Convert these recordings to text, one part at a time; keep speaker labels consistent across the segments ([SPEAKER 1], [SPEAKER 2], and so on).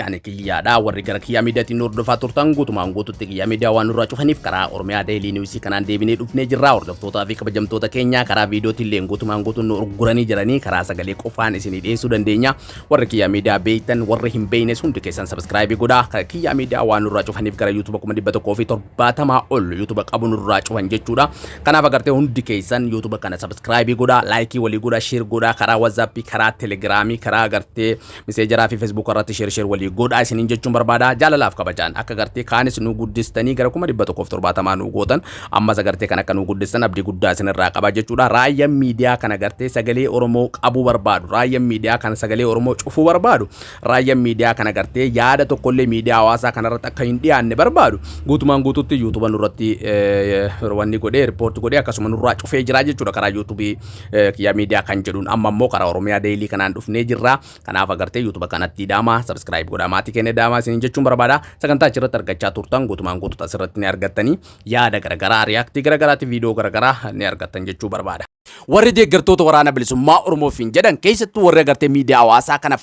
[SPEAKER 1] ani kiyyaadha warri gara kiyyaa miidiyaatiin hordofaa turtan guutumaan guututti kiyyaa miidiyaa waan nurraa cufaniif karaa Oromiyaa Daily News kanaan deebinee dhufnee jirra. Hordoftootaa fi kabajamtoota keenya karaa viidiyootiin guutumaan guutuun nu urguranii jiranii karaa sagalee qofaan isinii dhiyeessuu dandeenya. Warri kiyyaa miidiyaa beektan warri hin beeknes hundi keessan subscribe godhaa. Kiyyaa miidiyaa waan nurraa cufaniif gara YouTube 170 ol YouTube qabu nurraa cufan jechuudha. Kanaaf agartee hundi keessan YouTube kana subscribe godhaa, like walii godhaa, share godhaa karaa WhatsApp, karaa Telegram, karaa agartee Messenger fi Facebook irratti share walii godhaa isiniin jechuun barbaada. Jaalalaaf kabajaan akka agartee kaanis nu guddistanii gara 170 nu gootan ammas agartee kan akka nu guddistan abdii guddaa isinirraa qaba jechuudha. Raayyaan miidiyaa kana agartee sagalee Oromoo qabu barbaadu, raayyaan miidiyaa kana sagalee Oromoo cufuu barbaadu, raayyaan miidiyaa kana agartee yaada tokkollee miidiyaa hawaasaa kanarratti akka hin dhiyaanne barbaadu guutumaan guututti YouTube irratti wanni godhee report godhee akkasuma nurraa cufee jira jechuudha karaa YouTube kiyyaa miidiyaa kan jedhuun. Amma immoo karaa Oromiyaa Daily kanaan dhufnee jirra. Kanaaf agartee YouTube kanatti daama subscribe godhaa, maatii keenya daama isin jechuun barbaada. Sagantaa achirratti argachaa turtan guutumaan guututti asirratti ni argattanii yaada garagaraa, reaaktii garagaraatti viidiyoo garagaraa ni argattan jechuu barbaada. Warri deeggartoota waraana bilisummaa Oromoofiin jedhan keessattuu warri agartee miidiyaa hawaasaa kana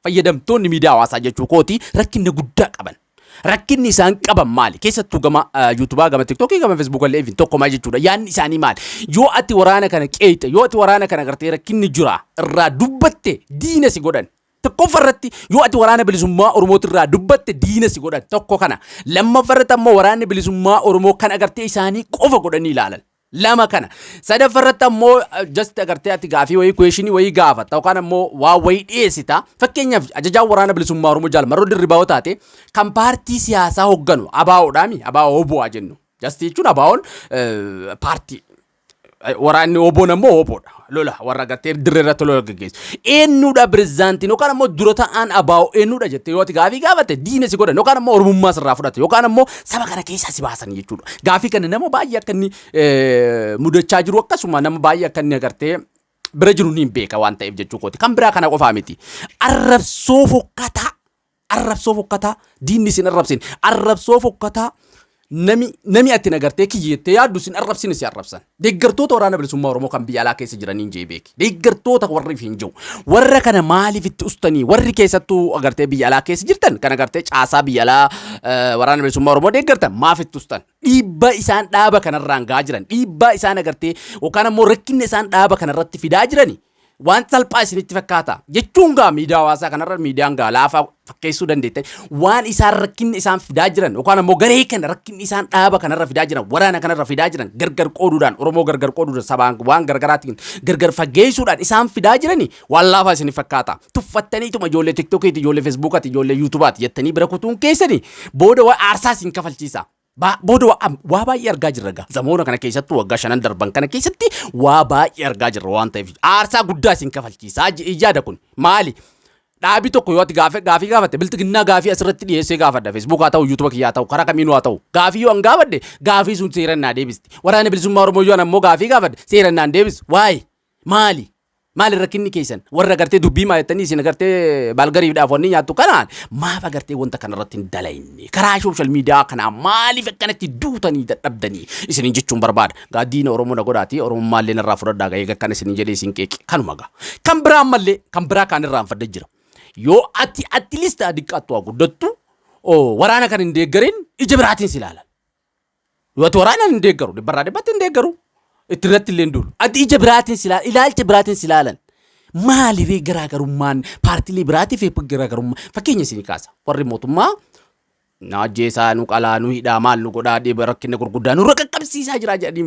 [SPEAKER 1] fayyadamtoonni miidiyaa hawaasaa jechuu kooti rakkina guddaa qaban. Rakkinni isaan qaban maali? Keessattuu gama YouTube, gama TikTok, gama Facebook illee even tokko maal jechuudha. Yaanni isaanii maali? Yoo ati waraana kana qeexa, yoo ati waraana kana agartee rakkinni jira irraa dubbatte diina si godhan. Tokkoffarratti yoo ati waraana bilisummaa Oromooti irraa dubbatte diina si godhan tokko kana. Lammaffarratti ammoo waraanni bilisummaa Oromoo kan agartee isaanii qofa godhanii ilaalan. Lama kana. Sadaffarratti ammoo just agartee ati gaafii wayii questionii wayii gaafatta yookaan ammoo waa wayii dhiyeessita. Fakkeenyaaf ajajaan waraana bilisummaa Oromoo Jaalmarroo Dirribaa'oo taate kan paartii siyaasaa hoogganu ABO'dhaami. ABO OBO jennu. Just jechuun ABO'n paartii waraanni OBO'n ammoo OBO'dha. Lola warra agartee dirreerratti lola gaggeessu. Eenyudha pirezidaantiin yookaan ammoo dura ta'an ABO eenyudha jettee yoo ati gaafii gaafatte diina si godhan yookaan ammoo Oromummaa sirraa fudhate yookaan ammoo saba kana keessaa si baasan jechuudha. Gaafii kana nama baay'ee akka inni mudachaa jiru akkasuma nama baay'ee akka inni agartee bira jiru ni beeka waan ta'eef jechuu kooti. Kan biraa kana qofaa miti. Arrabsoo fokkataa diinni sin arrabsin. Arrabsoo fokkataa nami ati nagartee kiyyettee yaaddu sin arrabsin si arrabsan. Deeggartoota waraana bilisummaa Oromoo kan biyya alaa keessa jiraniin jee beeki. Deeggartoota warri hin jiru. Warra kana maaliif itti ustanii? Warri keessattuu agartee biyya alaa keessa jirtan kan agartee caasaa biyya alaa waraana bilisummaa Oromoo deeggartan maaf itti ustan? Dhiibbaa isaan dhaaba kanarraan gaa jiran, dhiibbaa isaan agartee yookaan ammoo rakkinni isaan dhaaba kanarratti fidaa jirani. Waan salphaa isinitti fakkaata jechuun gaa miidiyaa hawaasaa kanarra miidiyaan gaa laafaa fakkeessuu dandeettan waan isaan rakkinni isaan fidaa jiran yookaan ammoo garee kana rakkinni isaan dhaaba kanarra fidaa jiran waraana kanarra fidaa jiran gargar qooduudhaan Oromoo gargar qooduudhaan sabaan waan gargaraatiin gargar fageessuudhaan isaan fidaa jirani waan laafaa isinitti fakkaata. Tuffattaniituma ijoollee TikTokiiti, ijoollee Facebookaati, ijoollee YouTubeaati jettanii bira kutuun keessanii booda waa aarsaa isin kafalchiisa. Booda waa baay'ee argaa jirra gaa. Zamoona kana keessattuu waggaa 5 darban kana keessatti waa baay'ee argaa jirra waan ta'eef aarsaa guddaa isin kafalchiisaa ijaada kun maali? Dhaabi tokko yoo ati gaafii gaafatte biltiginnaa gaafii asirratti dhiyeessee gaafadha. Facebook haa ta'u, YouTube kiyyaa ta'u, karaa kamiinuu haa ta'u. Gaafii yoo an gaafadhe gaafii sun seerannaa deebisti. Waraana bilisummaa Oromoo yoo ammoo gaafii gaafadhe seerannaan deebis. Waayee maali? Maali rakkinni keessan? Warra agartee dubbii maayettanii isin agartee baalgariidhaaf wanni nyaattu kanaan maaf agartee wanta kanarratti hin dalayne? Karaa social media kanaa maaliif akkanatti duutanii dadhabdanii isiniin jechuun barbaada. Gaaddiina Oromoo na godhaati Oromummaallee narraa fudhadhaa ga'ee akkana isiniin jedhee isin qeeqi kanuma gaa. Kan biraa ammallee kan biraa kaan irraanfadde jira. Yoo ati listaa diqqaattu haa guddattu waraana kan hin deeggarin ija biraatiin si ilaalan. Yoo ati waraana hin deeggaru dhibbarraa dhibbatti hin deeggaru. Ittirratti illee duru. Ati ija biraatiin silaalan, ilaalcha biraatiin silaalan. Maaliif garaagarummaan paartiilee biraatiif garaagarummaa fakkeenya isinii kaasa. Warri mootummaa naajjeesaa nu qalaa nu hidhaa maal nu godhaa dhiiba rakkina gurguddaa nurra qaqqabsiisaa jira jedhanii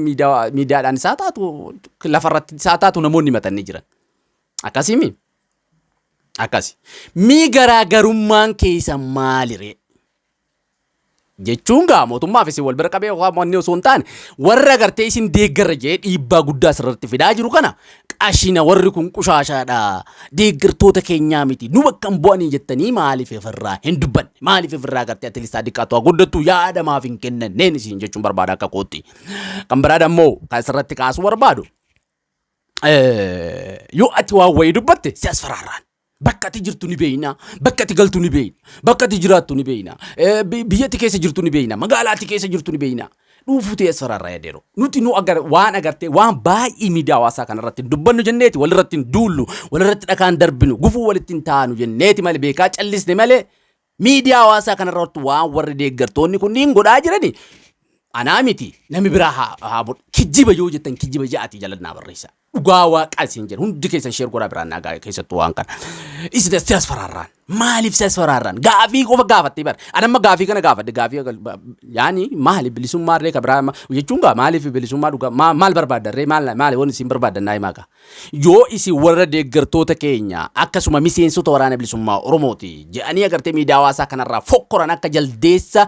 [SPEAKER 1] miidiyaadhaan isaa taatu lafarratti isaa taatu namoonni himatanii jiran. Akkasimi. Akkasi. Mi garaagarummaan keessa maaliree? Jechuun gaa mootummaa fi wal bira qabee wanni osoo hin taane warra agartee isin deeggarra jee dhiibbaa guddaa asirratti fidaa jiru kana qashina warri kun qushaashaadha deeggartoota keenyaa miti nu bakka hin bu'anii jettanii maaliif ofirraa hin dubbanne maaliif ofirraa agartee ati listaa diqqaatu guddattu yaada maaf hin kennanneen isin jechuun barbaada akka kootti. Kan biraadha immoo kan asirratti kaasuu barbaadu yoo ati waa wayii dubbatte si as faraarraan. Bakka ati jirtu ni beeyna, bakka ati galtu ni beeyna, bakka ati jiraattu ni beeyna, biyya ati keessa jirtu ni beeyna, magaalaa ati keessa jirtu ni beeyna. dhuufutee asfararraa yadeero nuti nu agar waan agartee waan baay'ee miidiyaa hawaasaa kanarratti dubbannu jenneeti walirratti duullu walirratti dhakaan darbinu gufuu walitti taanu jenneeti malee beekaa callisne malee miidiyaa hawaasaa kanarratti waan warri deeggartoonni kunniin godhaa jirani anaa miti nami biraa haa kijjiba yoo jettan kijjiba ja'atii jalannaa barreessa dhugaa waaqaa isin jedhu hundi keessan sheer godhaa biraan nagaa keessattuu waan kana isin as faraarraan maaliif as faraarraan gaafii qofa gaafattee bara anamma gaafii kana gaafadde gaafii yaani maali bilisummaa ree kabraa jechuun gaa maaliif bilisummaa dhugaa maal barbaaddarree maali wanni isin barbaadannaa himaa gaa yoo isin warra deeggartoota keenya akkasuma miseensota waraana bilisummaa Oromooti jedhanii agartee miidiyaa hawaasaa kanarraa fokkoran akka jaldeessa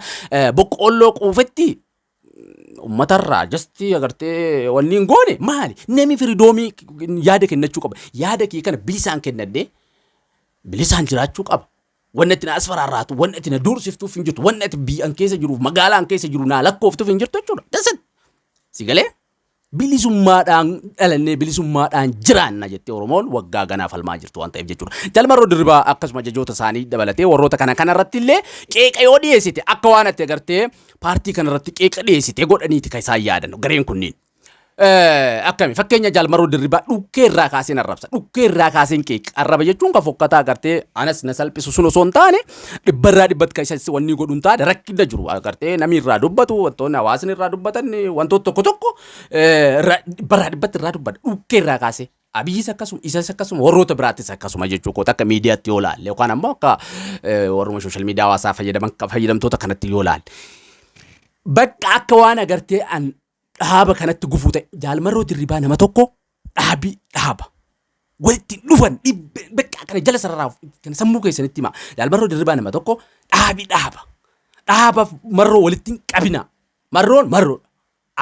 [SPEAKER 1] boqqolloo quufetti ummatarraa jasti agartee wanni ngoone maali nami firidoomii yaada kennachuu qaba yaada kee kana bilisaan kennadde bilisaan jiraachuu qaba wanni itti na asfaraarraatu wanni itti na dursiftuuf hin jirtu wanni itti biyyaan keessa jiruuf magaalaan keessa jiru naa lakkooftuuf hin jirtu jechuudha dasan sigalee bilisummaadhaan dhalannee bilisummaadhaan jiraanna jettee Oromoon waggaa ganaa falmaa jirtu waan ta'eef jechuudha Jalmaroo Dirribaa akkasuma jajoota isaanii dabalatee warroota kanarratti illee qeeqa yoo dhiyeessite akka waan ati agartee paartii kanarratti qeeqa dhiyeessite godhaniiti kan isaan yaadan gareen kunniin akkami fakkeenya Jalmaroo Dirribaa dhukkee irraa kaaseen arrabsa dhukkee irraa kaaseen qeeqa arraba jechuun kan fokkataa agartee anas na salphisu sun osoo hin taane dhibbarraa dhibbatti kan isa wanni godhuun taane rakkina jiru agartee namni irraa dubbatu wantoonni hawaasni irraa dubbatan wantoota tokko dhibbarraa dhibbatti irraa dubbata dhukkee irraa kaasee Abiyyis akkasuma isas akkasuma warroota biraattis akkasuma jechuudha akka miidiyaatti yoo laalle yookaan ammoo akka warruma sooshaal miidiyaa hawaasaa fayyadamtoota kanatti yoo laalle bakka akka waan agartee an dhaaba kanatti gufuu ta'e Jalmaroo Dirribaa nama tokko dhaaba walitti dhufan bakka kana jala sararaaf kan sammuu keessanitti hima Jalmaroo Dirribaa nama tokko dhaaba marroo walitti qabina marroo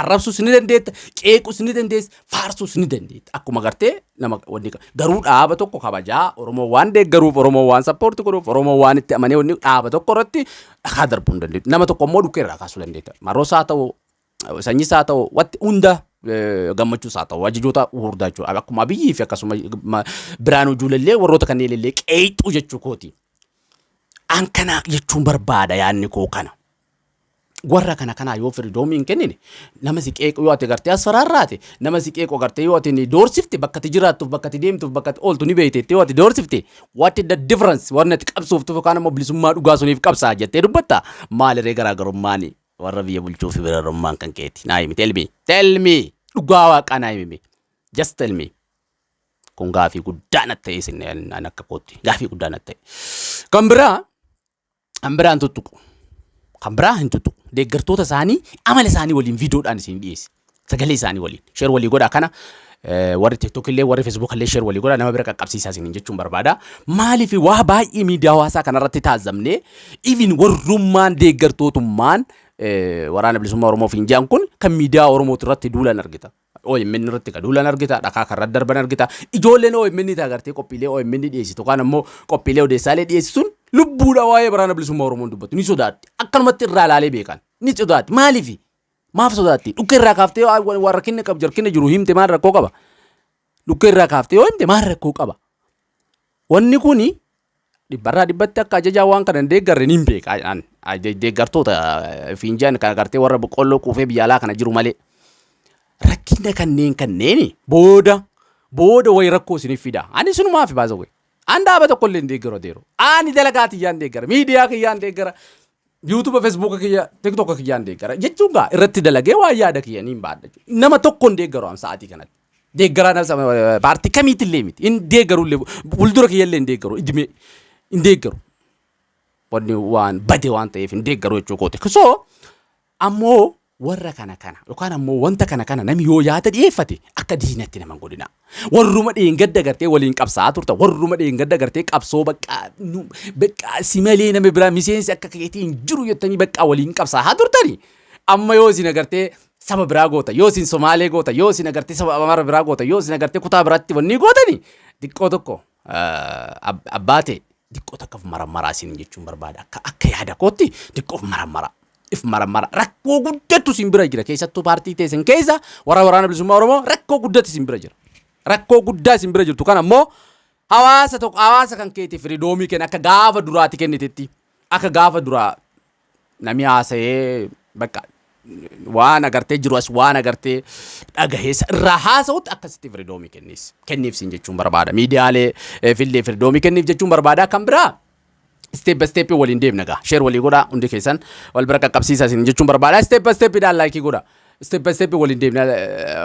[SPEAKER 1] arrabsuus ni dandeetta qeequus ni dandeessa faarsuus ni dandeetta akkuma agartee nama wanni garuu dhaaba tokko kabajaa Oromoo waan deeggaruuf Oromoo waan sappoorti godhuuf Oromoo waan itti amanee wanni dhaaba tokko irratti dhakaa darbuu hin dandeettu nama tokko immoo dhukkee irraa kaasuu dandeetta marroos haa ta'u sanyis haa ta'u wanti hunda gammachuus haa ta'u ajajoota hurdaa jechuudha akkuma Abiyyii fi akkasuma Biraanuu Juulallee warroota kanneen illee qeexuu jechuu kooti an kana jechuun barbaada yaanni koo kana warra kana yoo firidoomii hin kennine nama si qeequ yoo ati gartee asfaraarraate nama si qeequ gartee yoo ati doorsifte bakka ati jiraattuuf bakka ati deemtuuf bakka ati ooltu ni beekteetti yoo ati doorsifte what is the difference warra ati qabsuuftuuf yookaan ammoo bilisummaa dhugaa suniif qabsaa jettee dubbatta maalirree garaagarummaani warra biyya bulchuu fi birarummaan kan keeti naa himi tell me dhugaa waaqaa naa himi just tell me kun gaafii guddaa natti ta'e isin akka kootti gaafii guddaa natti ta'e kan biraan tuttuqu kan biraa hin tuttuqu deeggartoota isaanii amala isaanii waliin viidiyoodhaan isin dhiyeessi sagalee isaanii waliin sheer walii godhaa kana warri TikTok illee warri Facebook illee sheer walii godhaa nama bira qaqqabsiisaa isin jechuun barbaada maaliif waa baay'ee miidiyaa hawaasaa kanarratti taazamnee even warrummaan deeggartootummaan waraana bilisummaa Oromoo fi injaan kun kan miidiyaa Oromooti irratti duulan argita OMN irratti ka duulan argita dhakaa karra darban argita ijoolleen OMN itti agartee qophiilee OMN dhiyeessitu yookaan ammoo qophiilee odeessaalee dhiyeessituun lubbuudha waa'ee waraana bilisummaa Oromoon dubbatu ni sodaatti akkanumatti irraa ilaalee beekan ni sodaatti maaf sodaatti dhukkee irraa kaaftee waan rakkinni qabu jarkinni jiru himte maal rakkoo qaba dhukkee irraa kaaftee yoo himte maal rakkoo qaba wanni kuni dhibbarraa dhibbatti akka ajajaa waan kana deeggarre ni beeka deeggartoota fiinjaan kan agartee warra boqqolloo quufee biyya alaa kana jiru malee rakkina kanneen booda wayi rakkoo isiniif fida ani sunumaaf baasa wayi an dhaaba tokko illee deeggaro deero ani dalagaati yaan deeggara miidiyaa kiyyaan deeggara YouTube Facebook kiyya TikTok kiyyaan deeggara jechuun gaa irratti dalagee waa yaada kiyya niin baadha nama tokko hin deeggaro am sa'aatii kanatti deeggaraa nama paartii kamiitti illee miti hin deeggaru illee fuuldura kiyya illee hin deeggaru idime hin deeggaru wanni waan bade waan ta'eef hin deeggaru jechuu kooti so ammoo warra kana yookaan ammoo wanta kana nami yoo yaada dhiyeeffate akka diinatti nama godhina warruma dheengadda gartee waliin qabsaa turta warruma dheengadda gartee qabsoo bakka simalee nama biraa miseensi akka keetiin jiru jettanii bakka waliin qabsaa haa turtani amma yoo isin agartee saba biraa goota yoo isin Somaalee goota yoo isin agartee saba Amara biraa goota yoo isin agartee kutaa biraatti wanni gootani diqqoo tokko abbaate diqqoo takkaaf marammaraa isin jechuun barbaada akka yaada kootti diqqoof marammaraa if maramara rakkoo guddatu simbira jira keessattuu paartii teessan keessa waraana bilisummaa Oromoo rakkoo guddatu simbira jira rakkoo guddaa simbira jirtu kana ammoo hawaasa kan keetiif firidoomii kenna akka gaafa duraati kennitetti akka gaafa duraa nami haasa'ee bakka waan agartee jiru as waan agartee dhagaheessa irraa haasa'utti akkasitti firidoomii kenniif siin jechuun barbaada. Miidiyaalee fillee firidoomii kenniif jechuun barbaada. Kan biraa step by step waliin deemna gaa. Share walii godhaa hundi keessan wal bira qaqqabsiisaa siin jechuun barbaada. Step by step dhaan laayikii godhaa. Step by step waliin deemna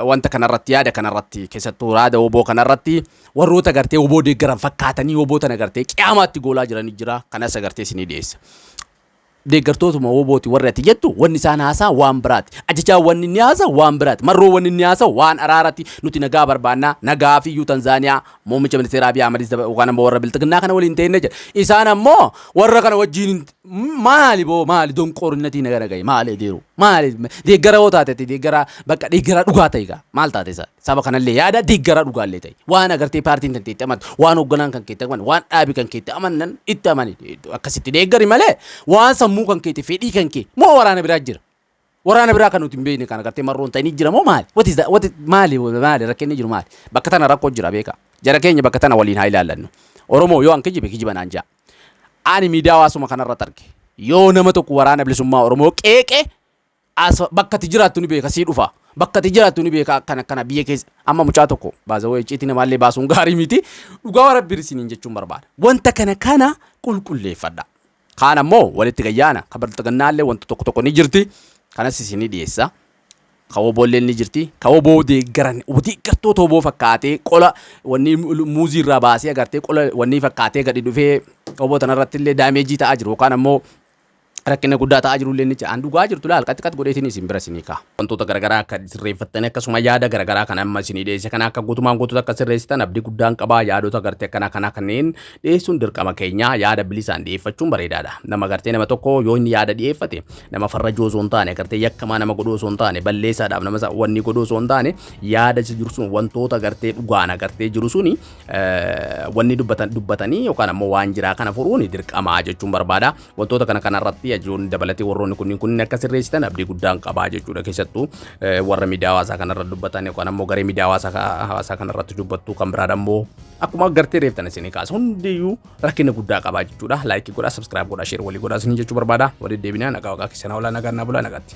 [SPEAKER 1] wanta kanarratti yaada kanarratti keessattuu raada oboo kanarratti warroota agartee oboo deeggaran fakkaatanii oboo tan agartee qiyaamaatti goolaa jiranii jira. Kanas agartee isinii dhiyeessa. Deeggartootuma obooti warri ati jettu wanni isaan haasaa waan biraati. Ajajaa wanni inni haasaa waan biraati. Marroo wanni inni haasaa waan araarati. Nuti nagaa barbaannaa nagaa fi Tanzaaniyaa muummicha ministeera Abiy Ahmedis yookaan ammoo warra bilxiginnaa kana waliin ta'inne jedha. Isaan ammoo warra kana wajjin maali donqoorinatii nagaa nagaye maali deeru maali deeggara yoo taate deeggara bakka deeggara dhugaa ta'e gaa maal taate isa saba kanallee yaada deeggara dhugaallee ta'e waan agartee paartiin kan keetti aman waan hoogganaan kan keetti aman waan dhaabi kan keetti amanan itti amani akkasitti deeggari malee waan sammuu kan keetti fedhii kan kee moo waraana biraa jira. Waraana biraa kan nuti hin beekne kan agartee marroon ta'anii jira moo maali? Maali rakkinni jiru maali? Bakka tana rakkoo jira beeka. Jara keenya bakka tana waliin haa ilaallannu. Oromoo yoo an kijiba naan jaa. Ani miidiyaa hawaasuma kanarratti arge. Yoo nama tokko waraana bilisummaa Oromoo qeeqe bakka ati jiraattu ni beeka sii dhufa. Bakka ati jiraattu ni beeka kana biyya keessa amma mucaa tokko baazawee icciitii namaallee baasuun gaarii miti. Dhugaa warra birisiniin jechuun barbaada. Wanta kana qulqulleeffadha. Kaan ammoo walitti gayyaana kabalxagannaallee wanta tokko ni jirti. Kanas isinii dhiyeessa. Kawoo boolleen ni jirti. Kawoo boo deeggaran deeggartoota oboo fakkaatee qola wanni muuzii irraa baasee agartee qola wanni fakkaatee gadi dhufee oboo tanarratti illee daameejii ta'aa jiru yookaan ammoo rakkina guddaa ta'aa jiru illee ni jira. Dhugaa jirtu laal qatti godheetiin isin bira isinii kaa. Wantoota garaagaraa akka sirreeffattanii akkasuma yaada garaagaraa kan amma isinii dhiyeesse kana akka guutumaan akka sirreessitan abdii guddaan qabaa yaadota agartee kana kanneen dhiyeessuun dirqama keenya yaada bilisaan dhiyeeffachuun bareedaadha. Nama agartee nama tokko yoo inni yaada dhiyeeffate nama farrajoo osoo hin taane agartee yakkamaa nama godhoo osoo hin taane balleessaadhaaf nama wanni godhoo osoo hin taane yaada jiru sun wantoota agartee dhugaan agartee jiru suni wanni dubbatanii yookaan ammoo waan jiraa kana furuun dirqamaa jechuun barbaada. Wantoota kanarratti ajoon dabalatee warroonni kunniin akka sirreessitan abdii guddaan qabaa jechuudha. Keessattuu warra miidiyaa hawaasaa kanarratti dubbatan yookaan ammoo garee miidiyaa hawaasaa kanarratti dubbattu kan biraa ammoo akkuma agartee reeftan isinii kaasa hundiyyuu rakkina guddaa qabaa jechuudha. Laayikii godhaa, sabskiraayib godhaa, sheer walii godhaa isinii jechuu barbaada. Walitti deebinaa nagaa waaqaa keessanaa olaa nagaa bulaa nagaatti.